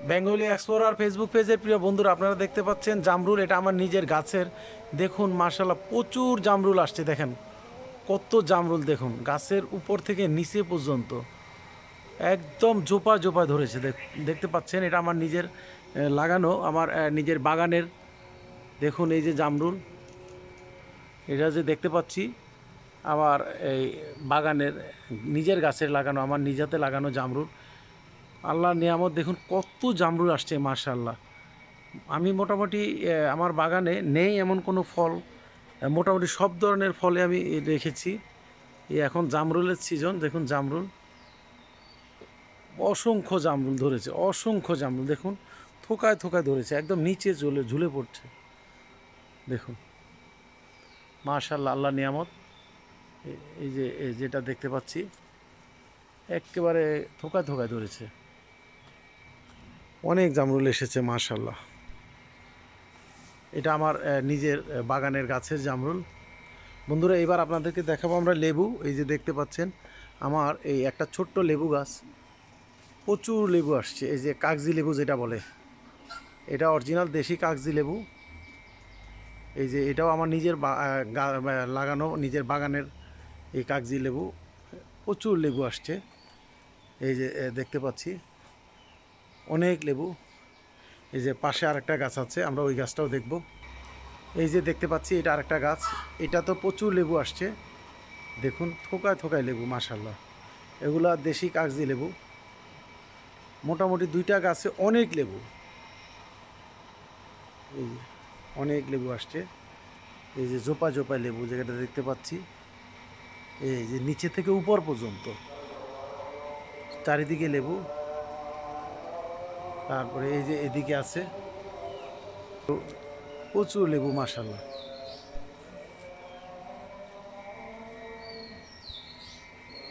Bengali explorer Facebook পেজের প্রিয় বন্ধুরা, আপনারা দেখতে পাচ্ছেন জামরুল। এটা আমার নিজের গাছের। দেখুন মার্শাল্লাহ, প্রচুর জামরুল আসছে। দেখেন কত জামরুল, দেখুন গাছের উপর থেকে নিচে পর্যন্ত একদম জোপা জোপা ধরেছে। দেখতে পাচ্ছেন এটা আমার নিজের লাগানো, আমার নিজের বাগানের। দেখুন এই যে জামরুল, এটা যে দেখতে পাচ্ছি আমার এই বাগানের নিজের গাছের লাগানো, আমার নিজেতে লাগানো জামরুল। আল্লাহর নিয়ামত, দেখুন কত জামরুল আসছে মাশাআল্লাহ। আমি মোটামুটি আমার বাগানে নেই এমন কোনো ফল, মোটামুটি সব ধরনের ফলে আমি রেখেছি। এখন জামরুলের সিজন, দেখুন জামরুল, অসংখ্য জামরুল ধরেছে, অসংখ্য জামরুল। দেখুন থোকায় থোকায় ধরেছে, একদম নিচে ঝুলে ঝুলে পড়ছে। দেখুন মাশাআল্লাহ, আল্লাহ নিয়ামত। এই যে যেটা দেখতে পাচ্ছি একেবারে থোকায় থোকায় ধরেছে, অনেক জামরুল এসেছে মাশাআল্লাহ। এটা আমার নিজের বাগানের গাছের জামরুল। বন্ধুরা, এবার আপনাদেরকে দেখাবো আমরা লেবু। এই যে দেখতে পাচ্ছেন আমার এই একটা ছোট্ট লেবু গাছ, প্রচুর লেবু আসছে। এই যে কাগজি লেবু যেটা বলে, এটা অরিজিনাল দেশি কাগজি লেবু। এই যে এটাও আমার নিজের লাগানো নিজের বাগানের এই কাগজি লেবু। প্রচুর লেবু আসছে। এই যে দেখতে পাচ্ছি অনেক লেবু। এই যে পাশে আরেকটা গাছ আছে, আমরা ওই গাছটাও দেখব। এই যে দেখতে পাচ্ছি এটা আরেকটা গাছ, এটা তো প্রচুর লেবু আসছে। দেখুন থোকায় থোকায় লেবু মাশাআল্লাহ। এগুলা দেশি কাগজি লেবু। মোটামুটি দুইটা গাছে অনেক লেবু। এই যে অনেক লেবু আসছে। এই যে জোপা জোপা লেবু যেটা দেখতে পাচ্ছি, এই যে নিচে থেকে উপর পর্যন্ত চারিদিকে লেবু। তারপরে এই যে এদিকে আছে প্রচুর লেবু মাশাআল্লাহ।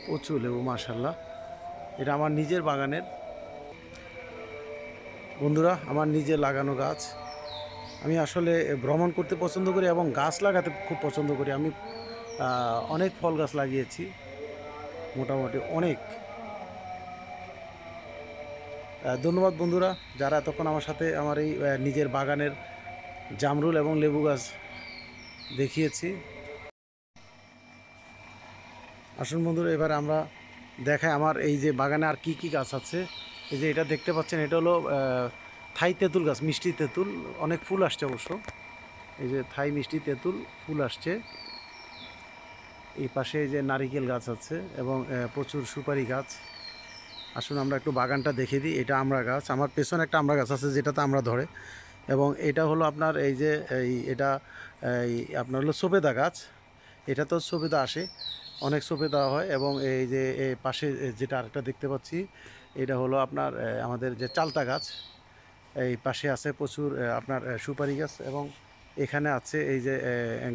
প্রচুর লেবু মাশাআল্লাহ। এটা আমার নিজের বাগানের বন্ধুরা, আমার নিজের লাগানো গাছ। আমি আসলে ভ্রমণ করতে পছন্দ করি এবং গাছ লাগাতে খুব পছন্দ করি। আমি অনেক ফল গাছ লাগিয়েছি, মোটামুটি অনেক। ধন্যবাদ বন্ধুরা, যারা এতক্ষণ আমার সাথে আমার এই নিজের বাগানের জামরুল এবং লেবু গাছ দেখিয়েছি। আসুন বন্ধুরা, এবার আমরা দেখাই আমার এই যে বাগানে আর কি কি গাছ আছে। এই যে এটা দেখতে পাচ্ছেন, এটা হলো থাই তেঁতুল গাছ, মিষ্টি তেঁতুল। অনেক ফুল আসছে অবশ্য। এই যে থাই মিষ্টি তেঁতুল ফুল আসছে। এই পাশে এই যে নারিকেল গাছ আছে এবং প্রচুর সুপারি গাছ। আসুন আমরা একটু বাগানটা দেখে দিই। এটা আমড়া গাছ, আমার পেছনে একটা আমড়া গাছ আছে যেটাতে আমড়া ধরে। এবং এটা হলো আপনার এই যে এটা এই আপনার হলো সবেদা গাছ। এটা তো সবেদা আসে, অনেক সবেদা হয়। এবং এই যে পাশে যেটা আরেকটা দেখতে পাচ্ছি, এটা হলো আপনার আমাদের যে চালতা গাছ। এই পাশে আছে প্রচুর আপনার সুপারি গাছ। এবং এখানে আছে এই যে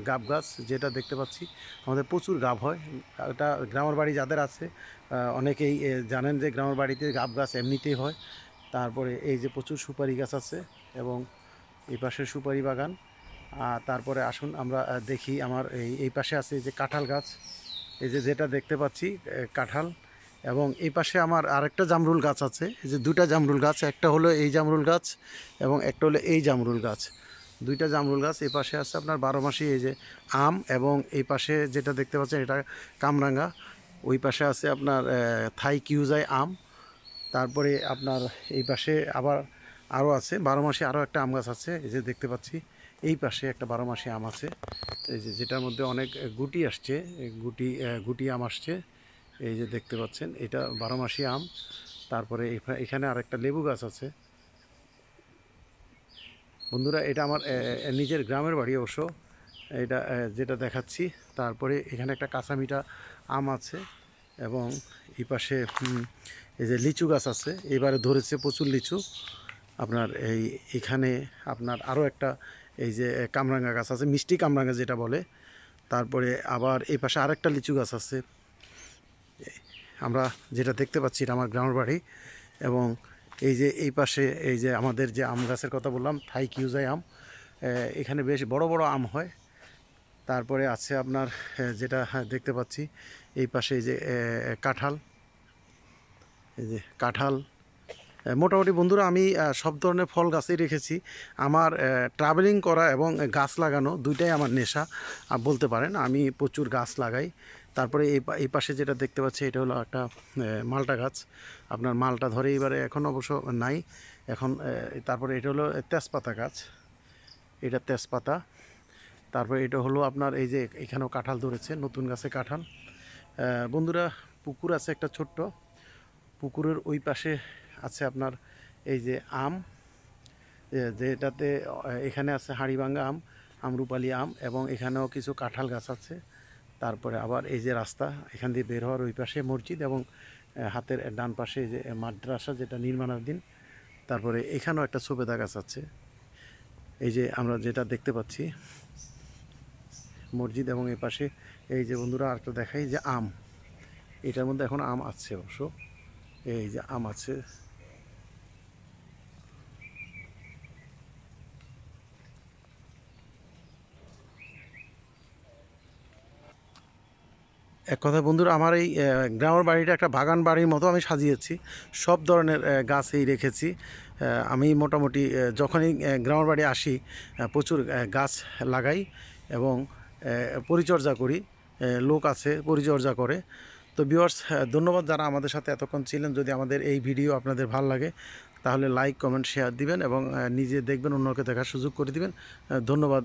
গাব গাছ যেটা দেখতে পাচ্ছি, আমাদের প্রচুর গাব হয়। এটা গ্রামের বাড়ি যাদের আছে অনেকেই জানেন যে গ্রামের বাড়িতে গাব গাছ এমনিতেই হয়। তারপরে এই যে প্রচুর সুপারি গাছ আছে এবং এই পাশে সুপারি বাগান। তারপরে আসুন আমরা দেখি আমার এই পাশে আছে এই যে কাঁঠাল গাছ। এই যে যেটা দেখতে পাচ্ছি কাঁঠাল। এবং এই পাশে আমার আরেকটা জামরুল গাছ আছে। এই যে দুইটা জামরুল গাছ, একটা হলো এই জামরুল গাছ এবং একটা হলো এই জামরুল গাছ। দুইটা জামরুল গাছ। এই পাশে আছে আপনার 12 মাসি এই যে আম। এবং এই পাশে যেটা দেখতে পাচ্ছেন এটা কামরাঙ্গা। ওই পাশে আছে আপনার থাই কিউজাই আম। তারপরে আপনার এই পাশে আবার আরও আছে 12 মাসি, আরও একটা আম গাছ আছে। এই যে দেখতে পাচ্ছি এই পাশে একটা 12 মাসি আম আছে। এই যে যেটার মধ্যে অনেক গুটি আসছে, গুটি গুটি আম আসছে। এই যে দেখতে পাচ্ছেন এটা 12 মাসি আম। তারপরে এখানে আরেকটা লেবু গাছ আছে। বন্ধুরা, এটা আমার নিজের গ্রামের বাড়ি অবশ্য, এটা যেটা দেখাচ্ছি। তারপরে এখানে একটা কাঁচামিঠা আম আছে। এবং এই পাশে এই যে লিচু গাছ আছে, এবারে ধরেছে প্রচুর লিচু। আপনার এখানে আপনার আরও একটা এই যে কামরাঙ্গা গাছ আছে, মিষ্টি কামরাঙ্গা যেটা বলে। তারপরে আবার এই পাশে আরেকটা লিচু গাছ আছে। আমরা যেটা দেখতে পাচ্ছি এটা আমার গ্রামের বাড়ি। এবং এই যে এই পাশে এই যে আমাদের যে আম গাছের কথা বললাম, থাই কিউজাই আম, এখানে বেশ বড় বড় আম হয়। তারপরে আছে আপনার যেটা দেখতে পাচ্ছি এই পাশে এই যে কাঁঠাল, এই যে কাঁঠাল মোটামুটি বন্ধুরা আমি সব ধরনের ফল গাছই রেখেছি। আমার ট্রাভেলিং করা এবং গাছ লাগানো দুইটাই আমার নেশা বলতে পারেন। আমি প্রচুর গাছ লাগাই। তারপরে এই পাশে যেটা দেখতে পাচ্ছি এটা হলো একটা মালটা গাছ। আপনার মালটা ধরে এবারে এখন অবশ্য নাই এখন। তারপরে এটা হলো তেজপাতা গাছ, এটা তেজপাতা। তারপরে এটা হলো আপনার এই যে এখানেও কাঁঠাল ধরেছে, নতুন গাছে কাঁঠাল। বন্ধুরা পুকুর আছে একটা ছোট্ট, পুকুরের ওই পাশে আছে আপনার এই যে আম, যেটাতে এখানে আছে হাড়িভাঙ্গা আম, আমরুপালি আম, এবং এখানেও কিছু কাঁঠাল গাছ আছে। তারপরে আবার এই যে রাস্তা এখান দিয়ে বের হওয়ার ওই পাশে মসজিদ, এবং হাতের ডান পাশে যে মাদ্রাসা যেটা নির্মাণাধীন। তারপরে এখানেও একটা সবেদা গাছ আছে, এই যে আমরা যেটা দেখতে পাচ্ছি মসজিদ, এবং এই পাশে এই যে বন্ধুরা আরেকটা দেখাই যে আম, এটার মধ্যে এখন আম আছে অবশ্য, এই যে আম আছে। এক কথায় বন্ধুরা আমার এই গ্রামের বাড়িটা একটা বাগান বাড়ির মতো আমি সাজিয়েছি, সব ধরনের গাছই রেখেছি। আমি মোটামুটি যখনই গ্রামের বাড়ি আসি প্রচুর গাছ লাগাই এবং পরিচর্যা করি। লোক আছে পরিচর্যা করে। তো ভিউয়ার্স, ধন্যবাদ যারা আমাদের সাথে এতক্ষণ ছিলেন। যদি আমাদের এই ভিডিও আপনাদের ভালো লাগে তাহলে লাইক কমেন্ট শেয়ার দিবেন এবং নিজে দেখবেন, অন্যকে দেখার সুযোগ করে দিবেন। ধন্যবাদ।